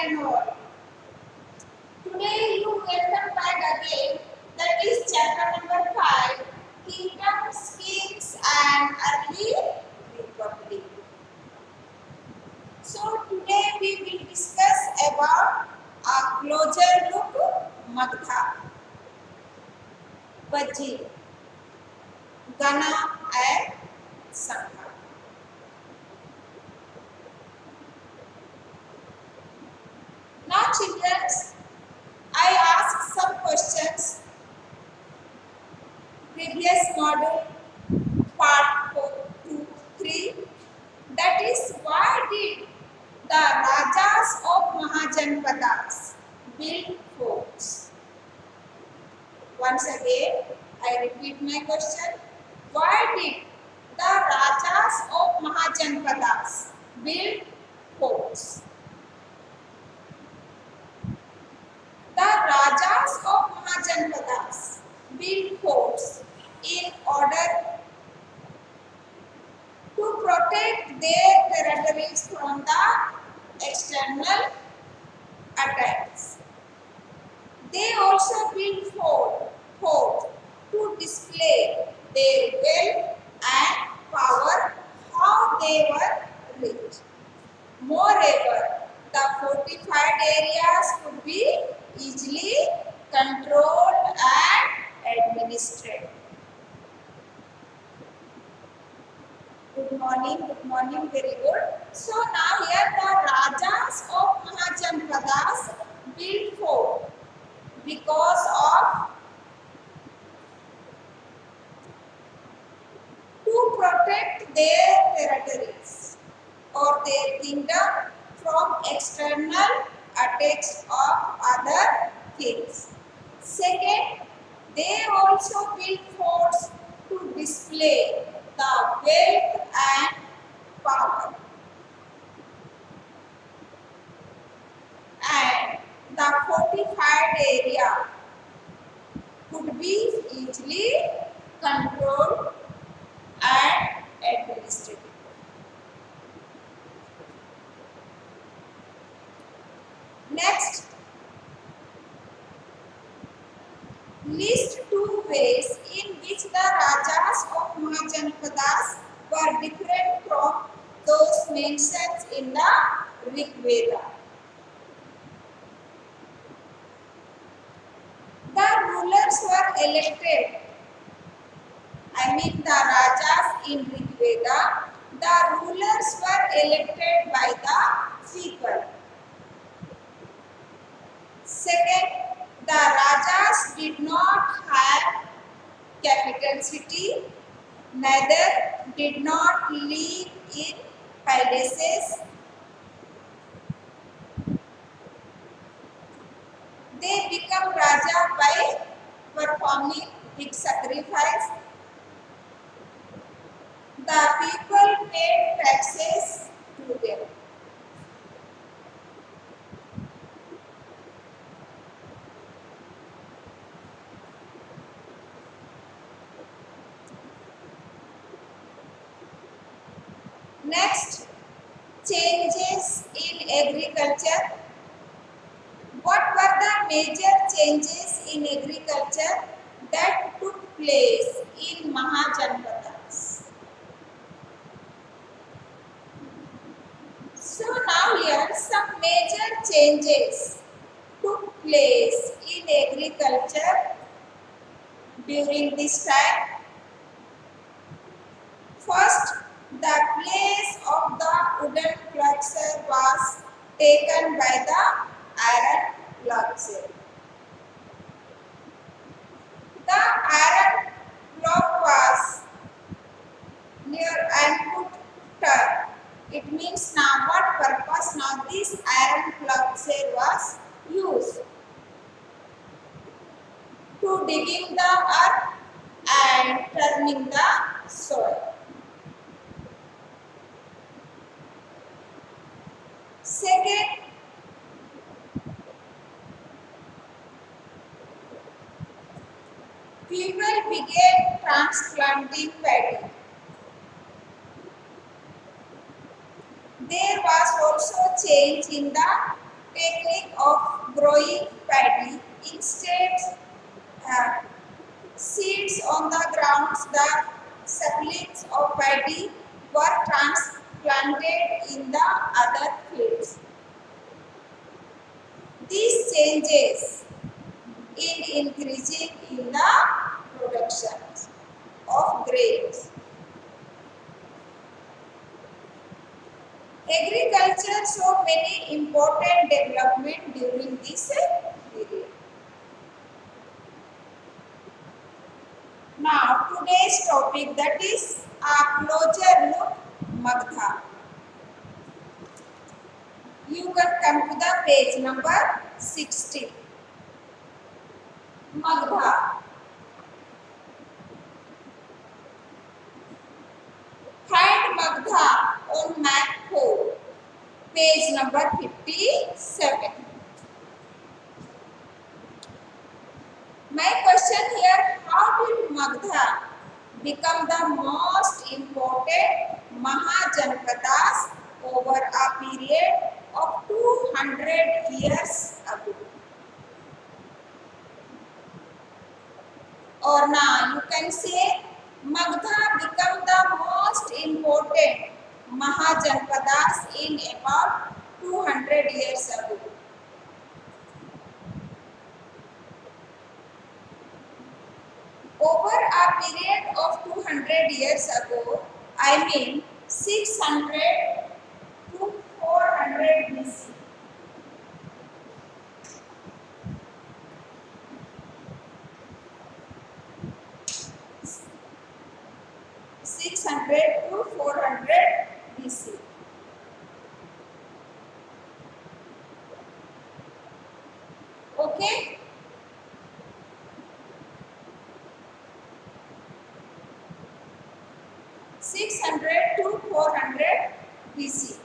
and all. Today you welcome back again. That is chapter number 5, Kingdoms, Kings and Early Republic. So today we will discuss about a closer look Magdha, Vajji, Gana and Sangha. Now children, I asked some questions. Previous model, part 2, 3. That is, why did the Rajas of Mahajanpadas build forts? Once again, I repeat my question. Why did the Rajas of Mahajanpadas build forts? The Rajas of Mahajanpadas built forts in order to protect their territories from the external attacks. They also built forts to display their wealth and power, how they were rich. Moreover, the fortified areas could be easily controlled and administered. Good morning, very good. So now here the Rajas of Mahajanpadas built fort because of to protect their territories or their kingdom from external attacks of other kings. Second, they also built forts to display the wealth and power. And the fortified area could be easily controlled and administered. Next, list 2 ways in which the Rajas of Mahajanpadas were different from those mentioned in the Rig Veda. The rulers were elected. The Rajas in Rig Veda, the rulers were elected by the people. Second, the Rajas did not have capital city, neither did not live in palaces. They become Raja by performing big sacrifice. The people paid taxes to them. Next, changes in agriculture. What were the major changes in agriculture that took place in Mahajanpadas? So now here some major changes took place in agriculture during this time. First, the place of the wooden plough was taken by the iron plough. The iron plough was near and put turn. It means now what purpose now this iron plough was used? To digging the earth and turning the soil. Second, people began transplanting paddy. There was also change in the technique of growing paddy. Instead, uh, seeds on the grounds, the saplings of paddy were transplanted in the other fields. These changes in increasing in the production of grains. Agriculture saw many important development during this period. Now today's topic, that is a closer look Magdha. You can come to the page number 60. Magdha. Find Magdha on map 4, page number 57. My question here, how did Magdha become the most important Mahajanpadas over a period of 200 years ago? Or now you can say Magdha become the most important Mahajanpadas in about 200 years ago. Over a period of 200 years ago, I mean 600 to 400 BC. To 400 BC. Okay? to 400 BC.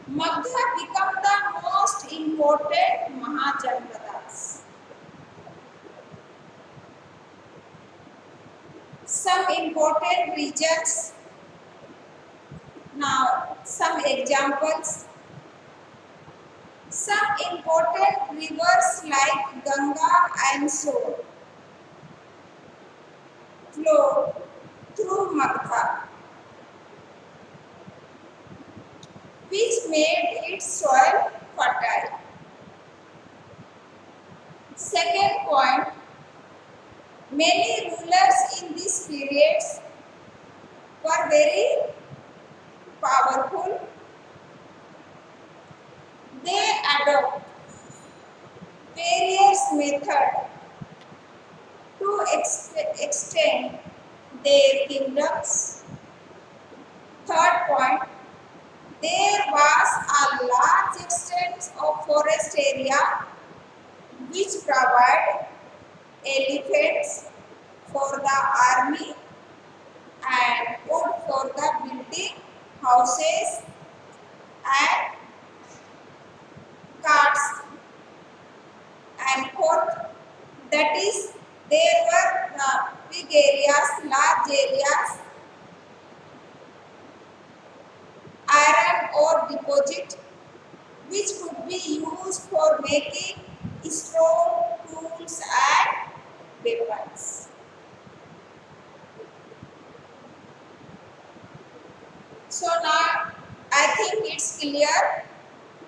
Magdha become the most important Mahajanpadas. Some important regions. Now, some examples. Some important rivers like Ganga and so flow through Magdha, which made its soil fertile. Second point, many rulers in this period were very powerful. They adopt various methods to extend their kingdoms. Third point, there was a large extent of forest area which provide elephants for the army and wood for the building houses and carts. And fourth, that is, there were big areas, large areas, iron ore deposit, which could be used for making stone tools and weapons. So now I think it's clear.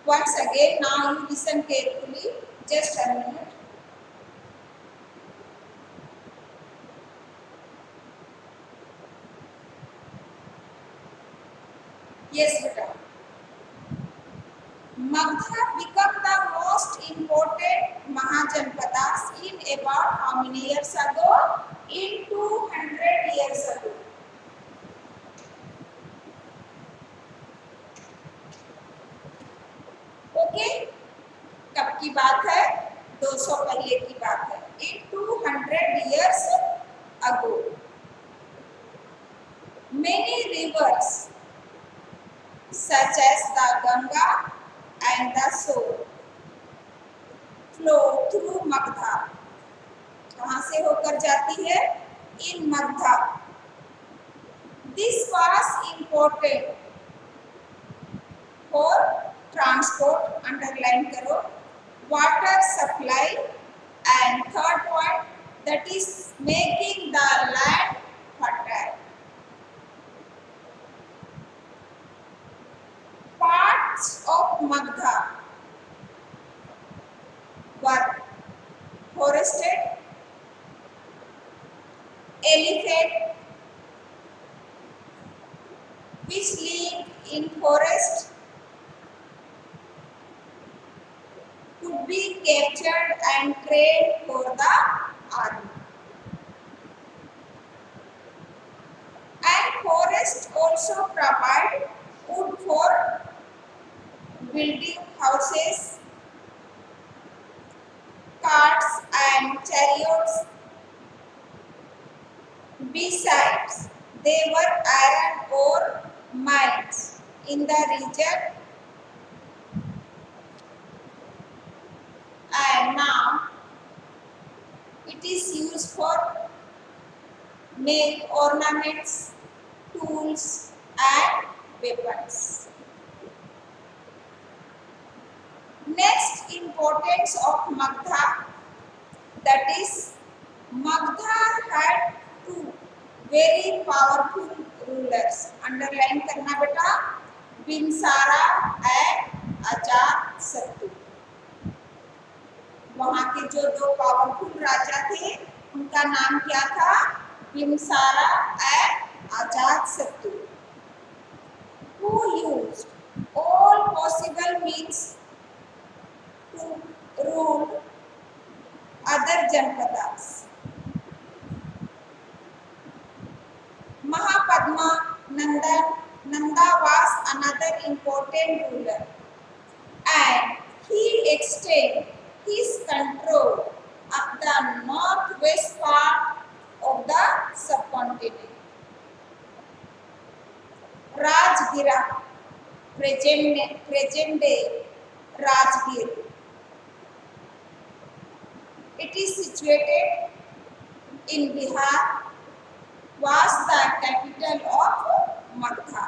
Once again, now you listen carefully. Just a minute. Yes, beta. Magdha became the most important Mahajanpadas in about how many years ago? In 200 years ago. Okay, कब की बात है? 200 पहले की बात है. In 200 years ago, many rivers such as the Ganga and the So flow through Magdha. कहाँ से होकर जाती है? In Magdha. This was important for transport, underline karo, water supply, and third point, that is making the land fertile. Parts of Magdha were forested, elephant which live in forest could be captured and trained for the army. And forests also provide wood for building houses, carts and chariots. Besides, there were iron ore mines in the region, and now it is used for make ornaments, tools and weapons. Next importance of Magdha, that is Magdha had two very powerful rulers. Underline करना बेटा, बिम्सारा and Ajatashatru. वहाँ के जो दो powerful राजा थे उनका नाम क्या था? बिम्सारा and Ajatashatru. Who used all possible means to rule other janpadas. Mahapadma Nanda was another important ruler, and he extended his control of the northwest part of the subcontinent. Rajgira, present day Rajgir. It is situated in Bihar, was the capital of Magdha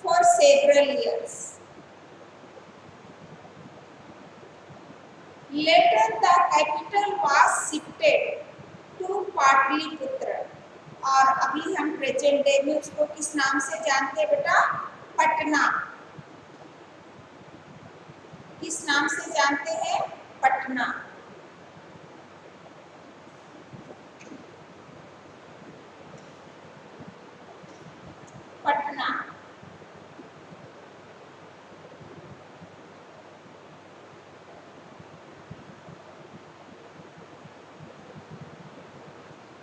for several years. Later the capital was shifted to Patliputra, और अभी हम present day में उसको किस नाम से जानते हैं बेटा? पटना. किस नाम से जानते हैं? Patna. Patna.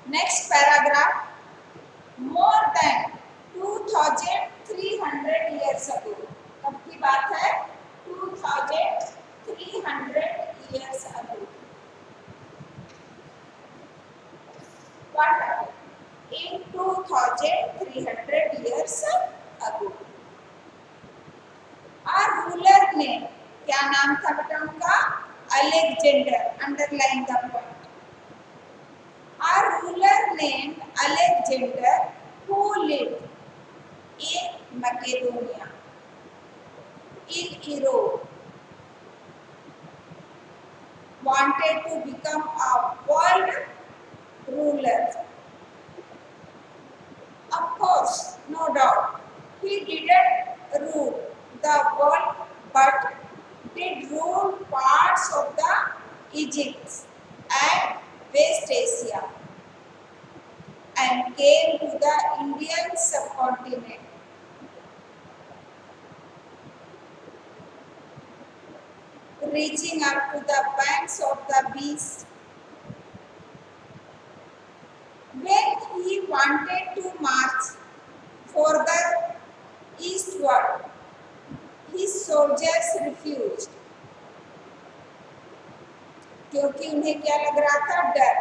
Next paragraph. More than 2,300 years ago. कब की बात है? 2,300 years ago. What happened? In 2,300 years ago. Our ruler name, क्या नाम था बेटा उनका? Alexander. Underline the point. Our ruler named Alexander, who lived in Macedonia, in Europe, wanted to become a world ruler. Of course, no doubt, he didn't rule the world, but did rule parts of the Egypt and West Asia, and came to the Indian subcontinent. Reaching up to the banks of the beast. When he wanted to march further eastward, his soldiers refused. क्योंकि उन्हें क्या लग रहा था? डर.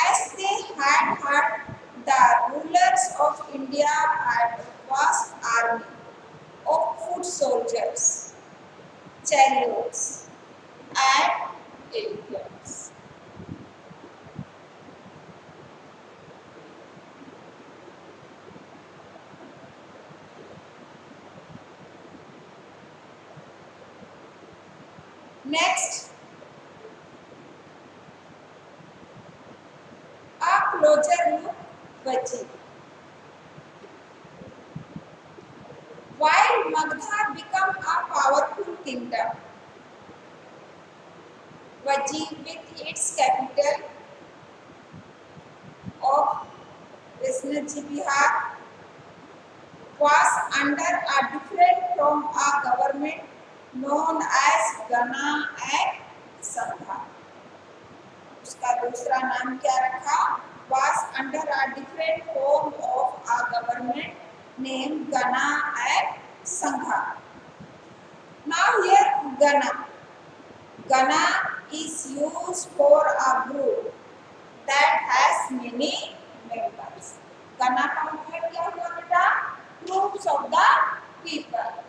As they had heard the rulers of India had a vast army of foot soldiers, chariots, and elephants. Next, a closer look, Vaji. While Magdha became a powerful kingdom, Vaji with its capital of Bihar was under a different from a government known as Gana and Sangha. उसका दूसरा नाम क्या रखा? Was under a different form of a government named Gana and Sangha. Now here Gana is used for a group that has many members. Gana का मतलब क्या हुआ बेटा? Groups of the people.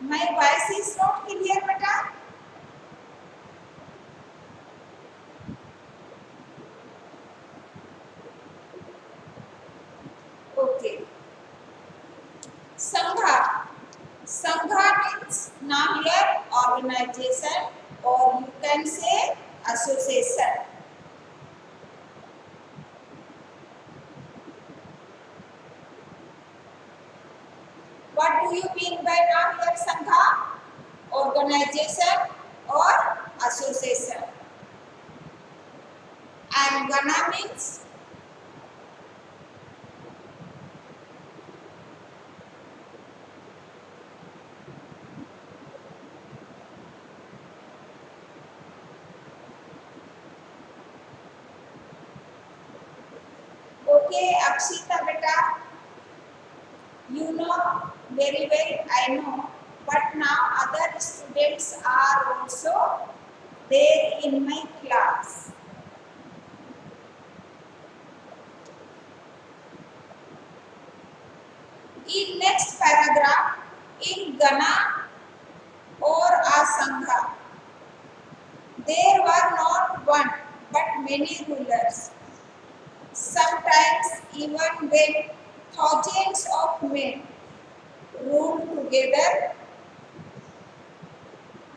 My voice is not clear, beta. Okay. Sangha. Sangha means now here organization, or you can say association. What do you mean by now here Sangha? Organization or association. And Gana means okay, Akshita beta, you know very well, I know, but now other students are also there in my class. In next paragraph, in Gana or a Sangha, there were not one but many rulers. Sometimes even when thousands of men ruled together,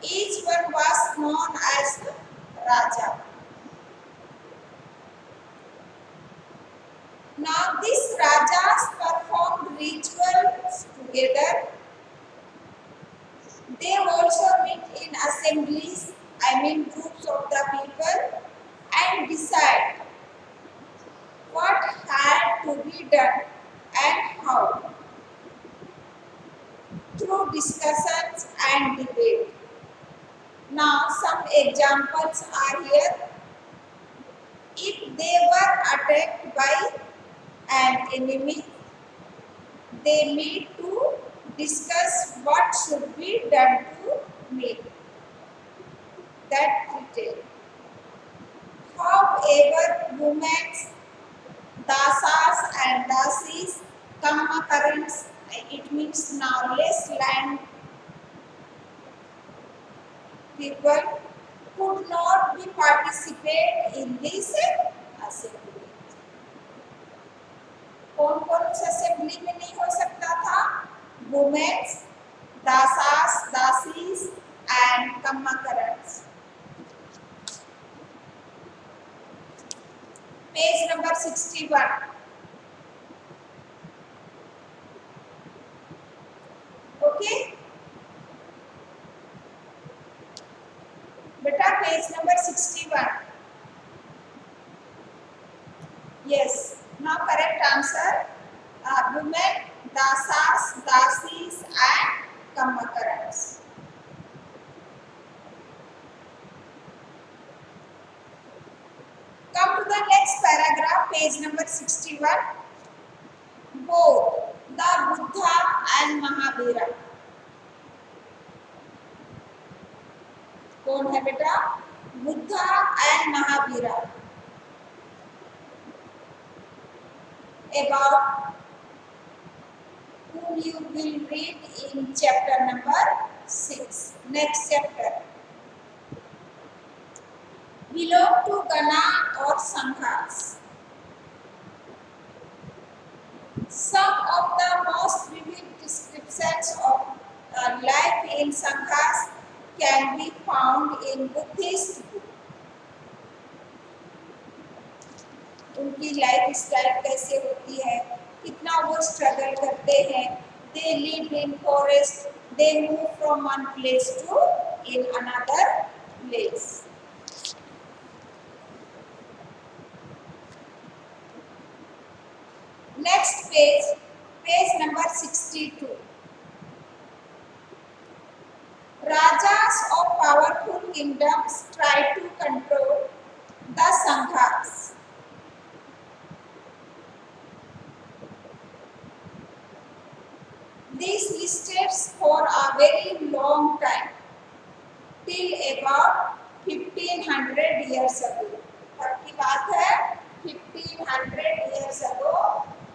each one was known as Raja. Now these Rajas performed rituals together. They also meet in assemblies, I mean groups of the people, and decide what had to be done and how, through discussions and debate. Now some examples are here. If they were attacked by an enemy, they meet to discuss what should be done to meet that detail. However, women, dasas and dasis, kammakarans, it means now less land people, could not be participate in this assembly. कौन कौन उस assembly में नहीं हो सकता था? Women's, दासास, दासीस एंड कम्माकरन्स. Page number 61. ओके बेटा, page number 61. Yes. Now correct answer are women, dasas, dasis and kammakarans. Come to the next paragraph, page number 61. Both the Buddha and Mahavira. कौन है बेटा? Buddha and Mahavira. About whom you will read in chapter number 6. Next chapter. Belong to Gana or Sanghas. Some of the most vivid descriptions of life in sanghas can be found in Buddhist books. उनकी life style कैसे होती है, कितना वो struggle करते हैं. They live in forest, they move from one place to in another place. Next page, page number 62. Rajas of powerful kingdoms try to control the sanghas. This listed for a very long time, till about 1500 years ago. तब की बात है 1500 years ago,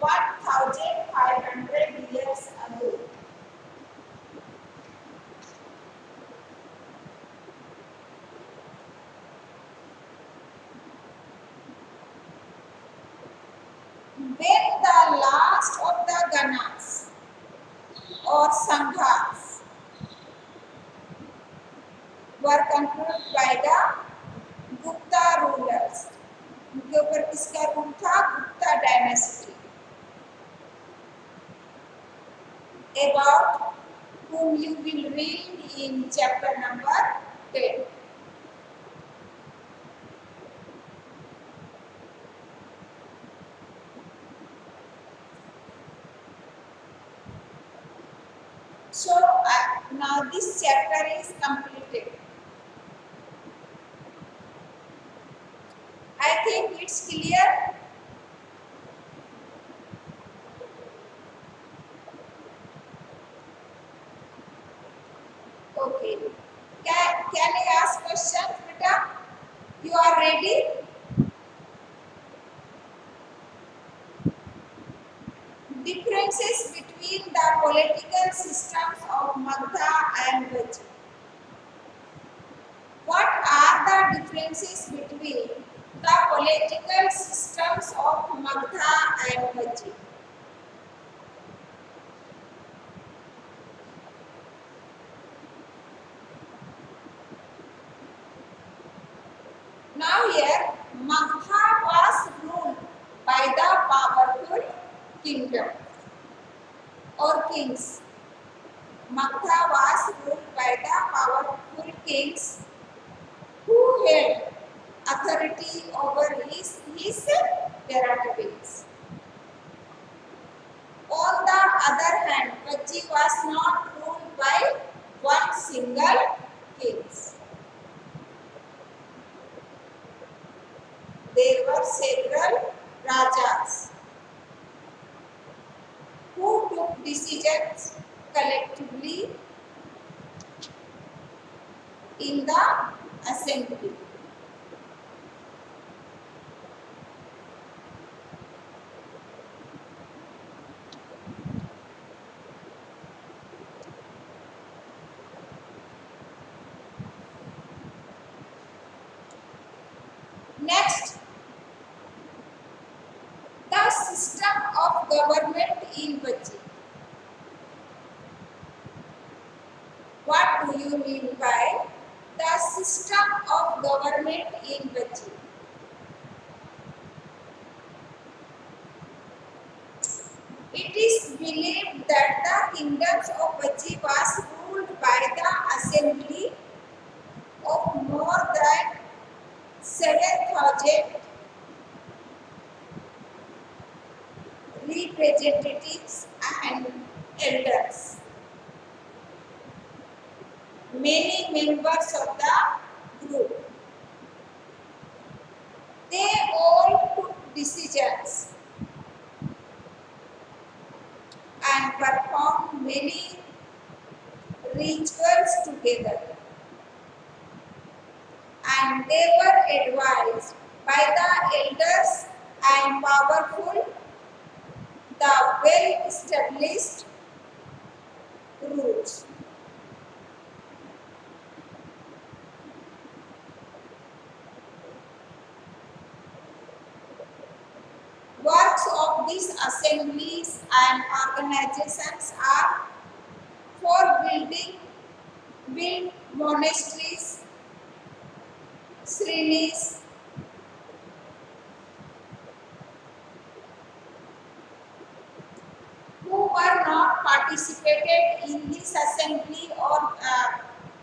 1500 years ago. When the last of the Ganas or Sanghas were controlled by the Gupta rulers. उनके ऊपर किसका rule था? Gupta dynasty. About whom you will read in chapter number 10. So now this chapter is completed. I think it's clear. Okay. Can I ask questions, beta? You are ready? Differences between the political systems of Magda and Vaji. What are the differences between the political systems of Magda and Vaji? Now here, Magda was ruled by the powerful kingdom or kings. Magda was ruled by the powerful kings who held authority over his territories. On the other hand, Vaji was not ruled by one single king. There were several rajas who took decisions collectively in the assembly. Next, the system of government in Vaji. What do you mean by the system of government in Vaji? It is believed that the kingdoms of Vaji was ruled by the assembly of more than 7,000 representatives and elders. Many members of the group. They all took decisions and performed many rituals together. And they were advised by the elders and powerful, the well-established rules. Works of these assemblies and organizations are for build monasteries, shrines, who were not participated in this assembly or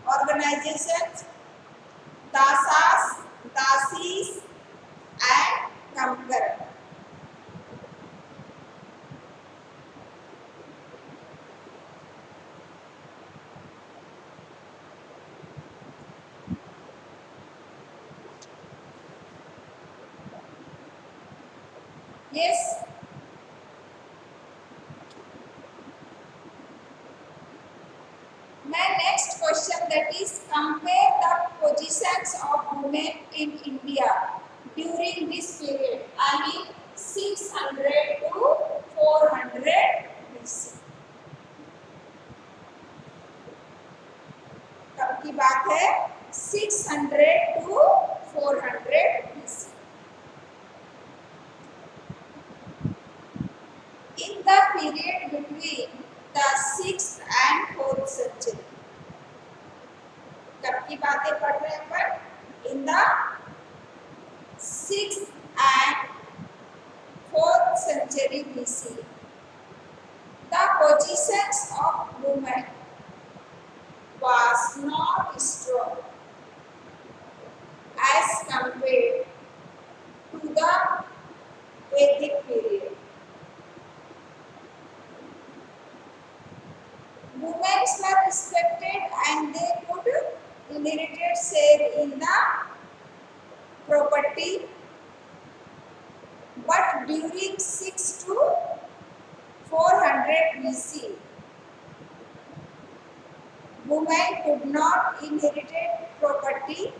organizations, dasas, dasis, and kamkar. Yes. My next question, that is, compare the positions of women in India during this period. I mean 600 to 400 BC. कब की बात है? 600 to 400 BC. In the period between the 6th and 4th century. कब की बातें पढ़ रहे हैं अपन? In the 6th and 4th century BC, the positions of women was not strong as compared to the Vedic period. Women were respected and they could inherit share in the property, but during 6 to 400 BC, women could not inherit property.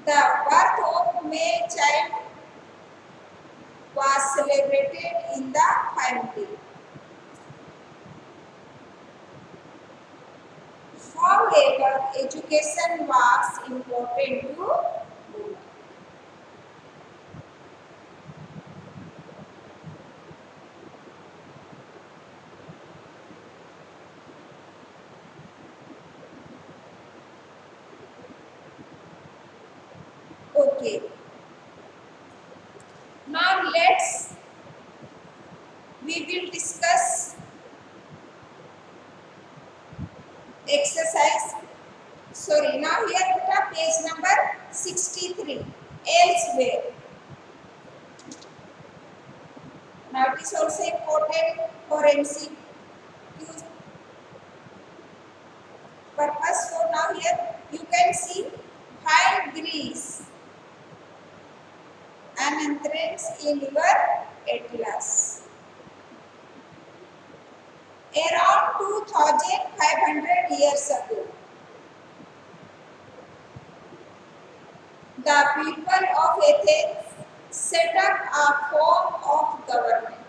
The birth of male child was celebrated in the family. However, education was important to women. Okay. Now we will discuss exercise. Sorry, now here beta page number 63. Elsewhere. Now it is also important for MCQ purpose. So now here you can see find Greece an entrance in your atlas. Around 2500 years ago, the people of Athens set up a form of government.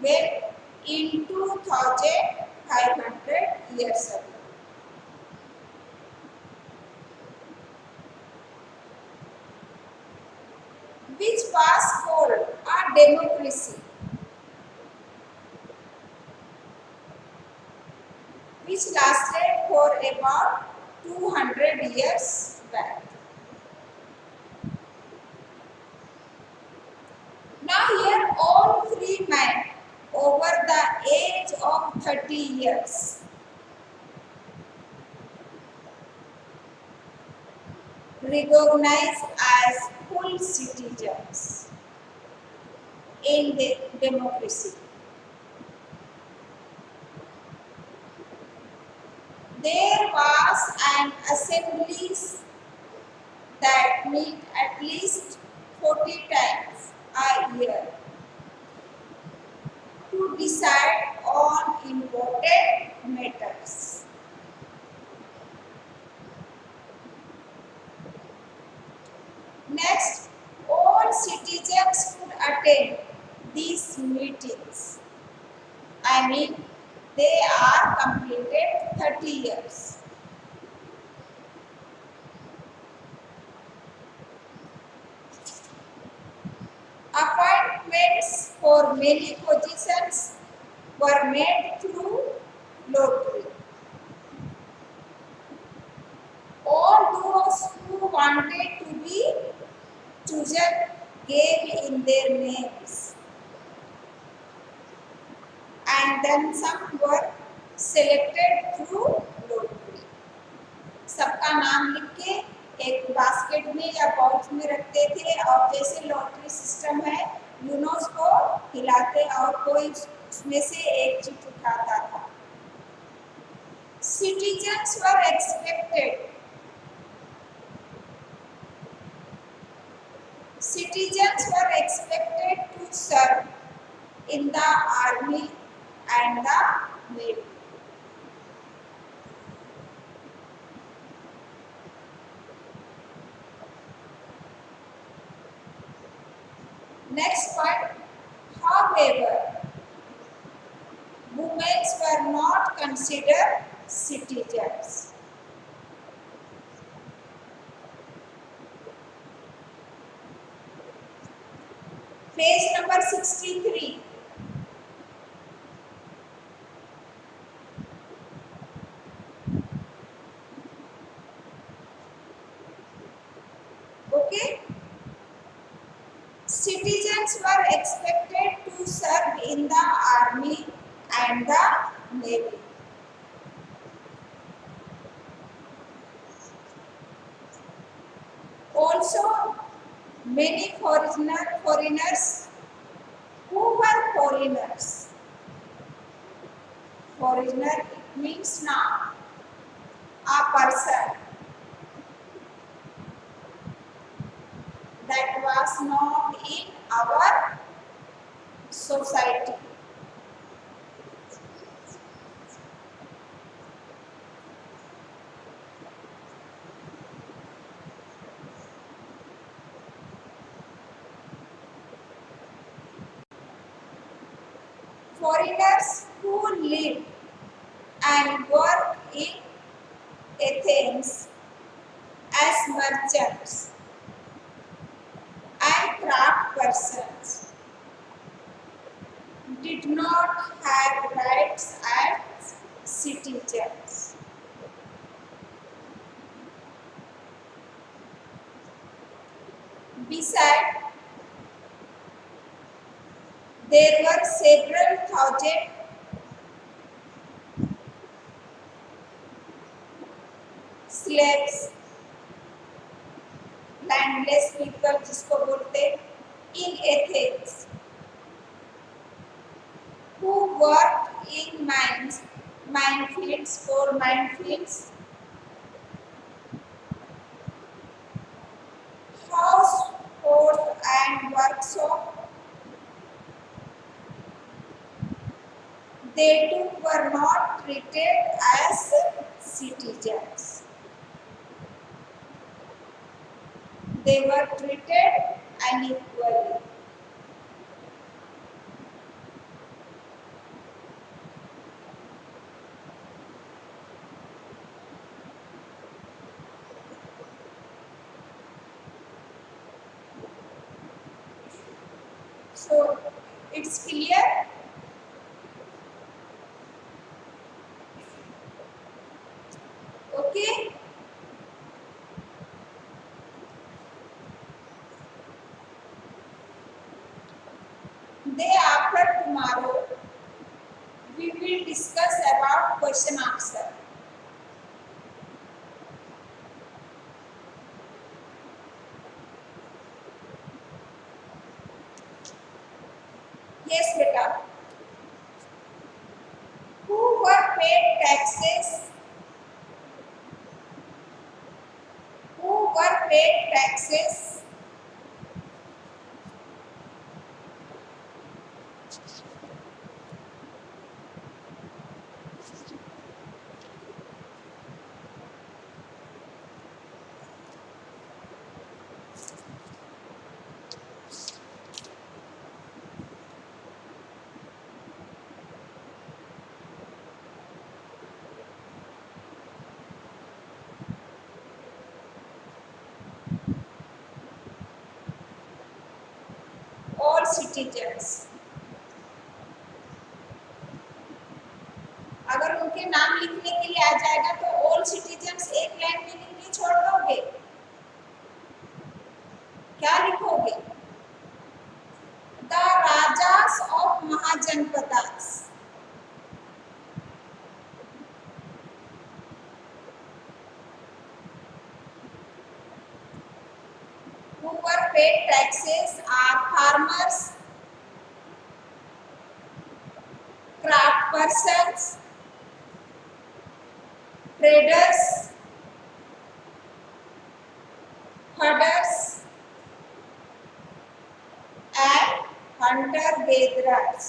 When in 2500 years ago. Which was called a democracy, which lasted for about 200 years back. Now here all free men over the age of 30 years recognized as full citizens in the democracy. There was an assemblies that meet at least 40 times a year to decide on important matters. Next, all citizens could attend these meetings. I mean, they are completed 30 years. Appointments for many positions were made through lottery. All those who wanted to be chosen gave in their names, and then some were selected through lottery. सबका नाम लिख के एक basket में या box में रखते थे और जैसे लॉटरी सिस्टम है यूनो उसको हिलाते और कोई उसमें से एक चीज उठाता था. Citizens were expected. Citizens were expected to serve in the army and the navy. Next part. However, women were not considered citizens. Page number 63. Okay. Citizens were expected to serve in the army and the navy. Also, many foreigners who were foreigners. Foreigner it means now a person that was not in our society. Foreigners who live and work in Athens as merchants and craft persons did not have rights as citizens. Besides, there were several thousand slaves, landless people जिसको बोलते in Athens, who worked in minefields or minefields, households and workshops. They too were not treated as citizens. They were treated unequally. So it's clear. Okay. Day after tomorrow, we will discuss about question answer. Yes, beta. Who were paid taxes? Who were paid taxes? All citizens. अगर उनके नाम लिखने के लिए आ जाएगा तो all citizens एक line में लिखनी छोड़ दोगे, क्या लिखोगे? The rajas of mahajanapadas. Who were paid taxes are farmers, craft persons, traders, herders, and hunter-gatherers.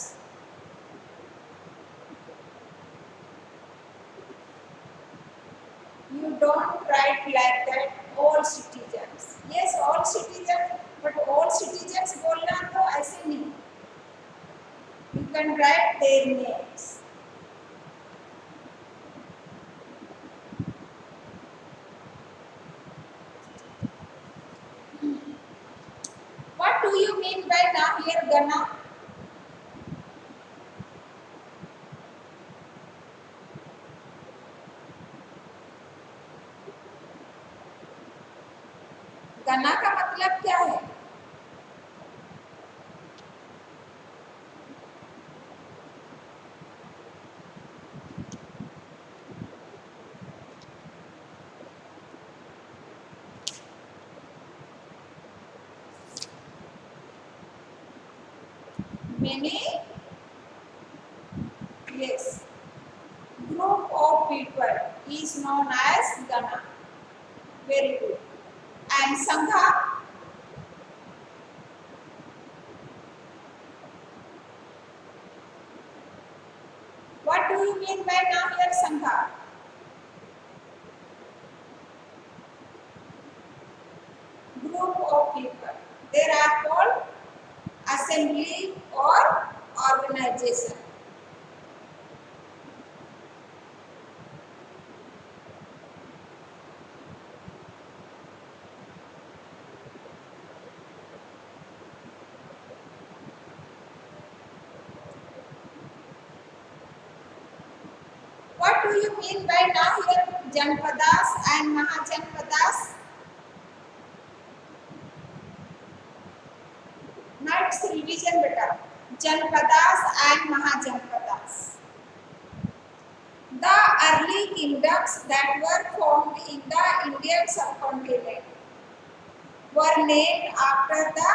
You don't write like that, all citizens. Yes, all citizens, but all citizens बोलना तो ऐसे नहीं. You can write their names. What do you mean by now here gonna? गना का मतलब क्या है? Many, yes, group of people is known as gana. Very good. And sangha? What do you mean by now here sangha? Group of people. They are called assembly or organization. What do you mean by now here Janpadas and Mahajanpadas? Now it's revision beta. Janpadas and Mahajanpadas. The early kingdoms that were formed in the Indian subcontinent were named after the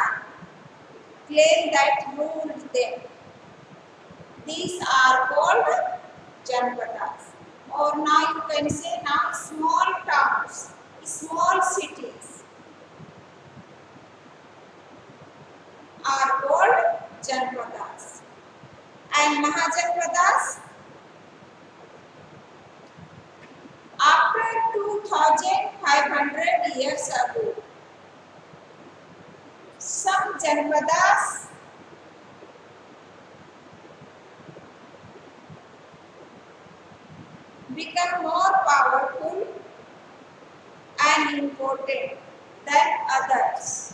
clan that ruled them. These are called Janpadas. Or now you can say now small towns, small cities are called Janpadas. And Mahajanpadas, after 2500 years ago, some Janpadas become more powerful and important than others.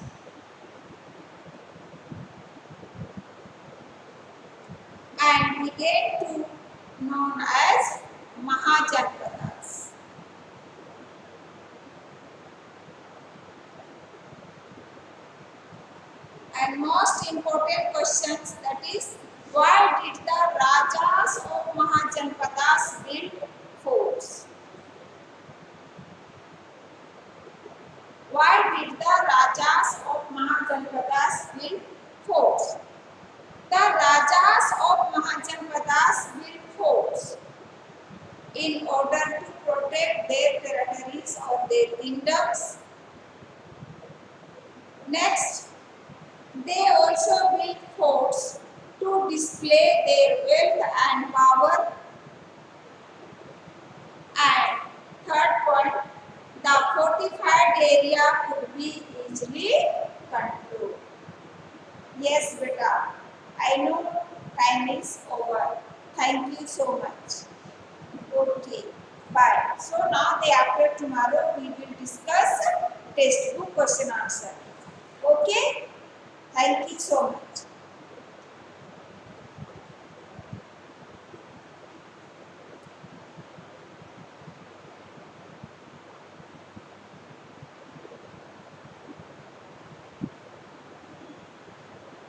And began to known as Mahajanpadas. And most important questions, that is, why did the Rajas of Mahajanpadas build forts? Why did the Rajas of Mahajanpadas build forts? The Rajas of Mahajanpadas built forts in order to protect their territories or their kingdoms. Next, they also built forts to display their wealth and power. And third point, the fortified area could be easily controlled. Yes, beta. I know time is over. Thank you so much. Okay, bye. So now day after tomorrow we will discuss textbook question answer. Okay, thank you so much.